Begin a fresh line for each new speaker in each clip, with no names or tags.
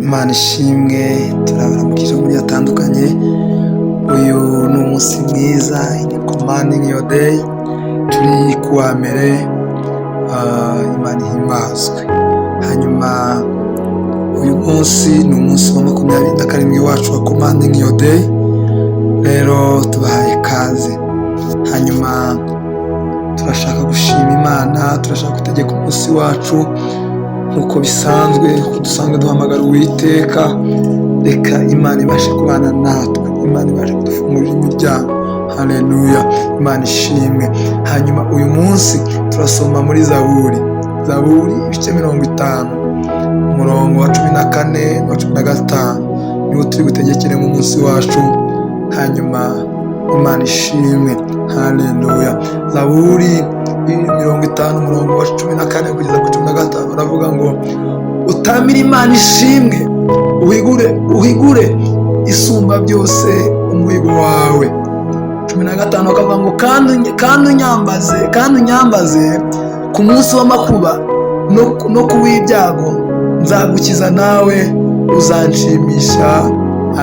Imana ishimwe, turabaramukije muri atandukanye. Uyu ni umunsi mwiza, ni commanding your day, turi kuwa mbere. Imana ihimbazwe. Hanyuma uyu munsi ni umunsi wa 27 wacu wa commanding your day, rero tubahaye kaze. Hanyuma turashaka gushima Imana, turashaka gutegeka umunsi wacu nkuko bisanzwe, dusanzwe duhamagara Uwiteka. Reka Imana ibashe kubana natwe, Imana ibashe kudufungurira imiryango. Haleluya, Imana ishimwe. Hanyuma uyu munsi turasoma muri Zaburi ibice 50, umurongo wa 14 na 15, niwo turi gutegekere mu munsi wacu. Hanyuma Imana ishimwe. Haleluya. Zaburi 50 umurongo wa 14 kugeza ku 15 baravuga ngo utamire Imana ishimwe, uhigure isumba byose umuhigo wawe. 15 akavuga ngo kandi unyambaze ku munsi w'amakuba no ku w'ibyago, nzagukiza nawe uzanshimisha.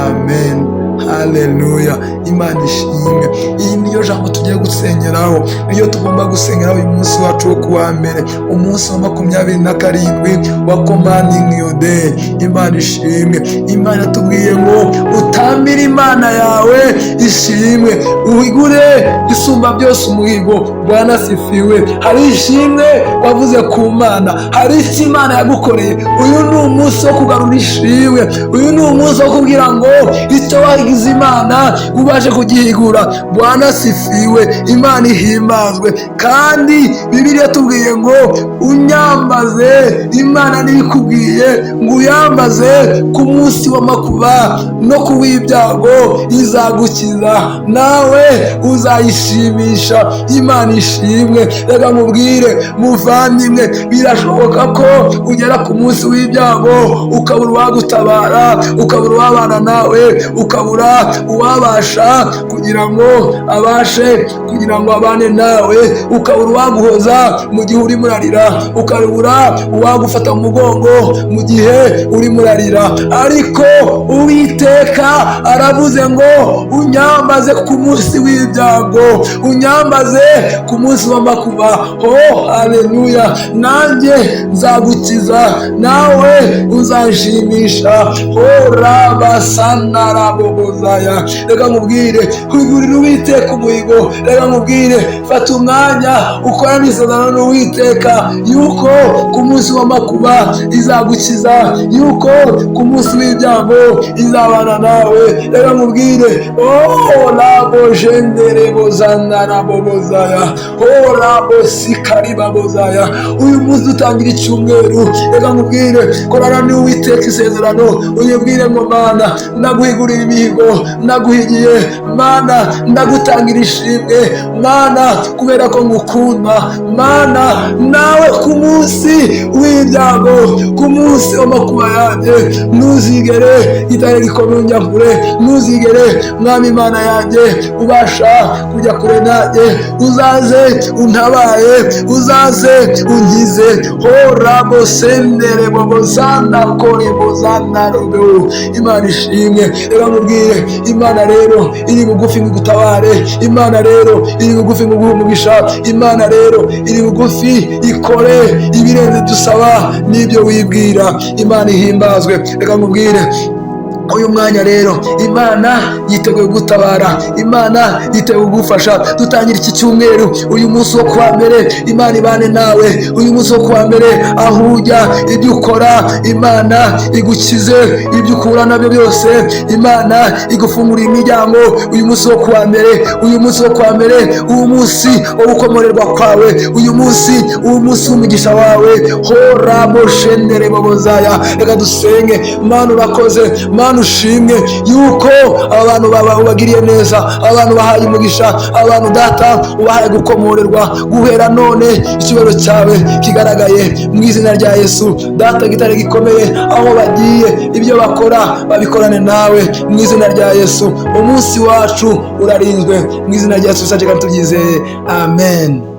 Amen. Haleluya, Imana ishimwe. Iyi niyo jambo tugiye gusengeraho, niyo tugomba gusengeraho uyu munsi wacu wo kuwa mbere, umunsi wa 27 wa commanding your day. Imana ishimwe. Imana tubwiye ngo utambire Imana yawe ishimwe, uhigure isumba byose umuhigo. Bwana sifiwe. Hari ishimwe wavuze ku Mana, hari icyo Imana yagukoreye. Uyu ni umunsi wo kugarura ishimwe, uyu ni umunsi wo kubwira ngo icyo wagize Imana ubashe kugihigura. Bwana sifiwe, Imana ihimbazwe. Kandi Bibiliya tubwiye ngo unyambaze, Imana nibikubwiye ngo uyambaze ku munsi w'amakuba no ku w'ibyago, izagukiza nawe uzayishimisha. Imana ishimwe. Reka mubwire muvandimwe, birashoboka ko ugera ku munsi w'ibyago ukabura uwagutabara, ukabura uwabana nawe, ukabura uwabasha kugira ngo abane nawe, ukabura uwaguhoza mu gihe uri murarira, ukabura uwagufata mu mugongo mu gihe uri murarira. Ariko Uwiteka aravuze ngo unyambaze ku munsi w'ibyago, unyambaze ku munsi w'amakuba. Haleluya. Nanjye nzagukiza nawe uzanshimisha. Rabasanarabobozaya. Reka mubwire kwigurira Uwiteka umuhigo. Reka mubwire fata umwanya ukorana isezerano n'Uwiteka yuko ku munsi w'amakuba izagukiza, yuko ku munsi w'ibyago izabana nawe. Reka mubwire rabojenderebozanarabobozaya, rabosikaribabozaya. Uyu munsi dutangira icyumweru, reka mubwire korana n'Uwiteka isezerano, uyibwire ngo Mana ndaguhigurira imihigo, ndaguhigiye Mana, ndagutangira ishimwe Mana, kubera ko ngukunda Mana. Nawe ku munsi w'ibyago, ku munsi w'amakuba yanjye, ntuzigere itare rikomeye unjyakure, ntuzigere Mwami Imana yanjye ubasha kujya kure nanjye. Uzaze untabaye, uzaze unkize. Rabosendere bobozana kore bozana robeho. Imana ishimwe. Reka mubwire Imana rero iri bugufi ngo gutabare, Imana rero iri bugufi ngo guhe umugisha, Imana rero iri bugufi ikore ibirenze dusaba n'ibyo wibwira. Imana ihimbazwe. Reka mubwire uyu mwanya rero Imana yiteguye gutabara, Imana yiteguye kugufasha. Dutangira iki cyumweru, uyu munsi wo kuwa mbere, Imana ibane nawe. Uyu munsi wo kuwa mbere, aho ujya, ibyo ukora, Imana igukize, ibyo ukura nabyo byose Imana igufungurira imiryango. Uyu munsi wo kuwa mbere, uyu munsi wo kuwa mbere, uyu munsi wo gukomorerwa kwawe, uyu munsi w'umugisha wawe. Raboshendere bobozaya. Reka dusenge. Mana urakoze, Mana ushimwe yuko abantu ubagiriye neza, abantu bahaye umugisha, abantu Data ubahaye gukomorerwa. Guhera none icyubahiro cyawe kigaragaye mu izina rya Yesu. Data gitare gikomeye, aho bagiye ibyo bakora babikorane nawe mu izina rya Yesu. Umunsi wacu urarinzwe mu izina rya Yesu. Saje kandi tubyizeye. Amen.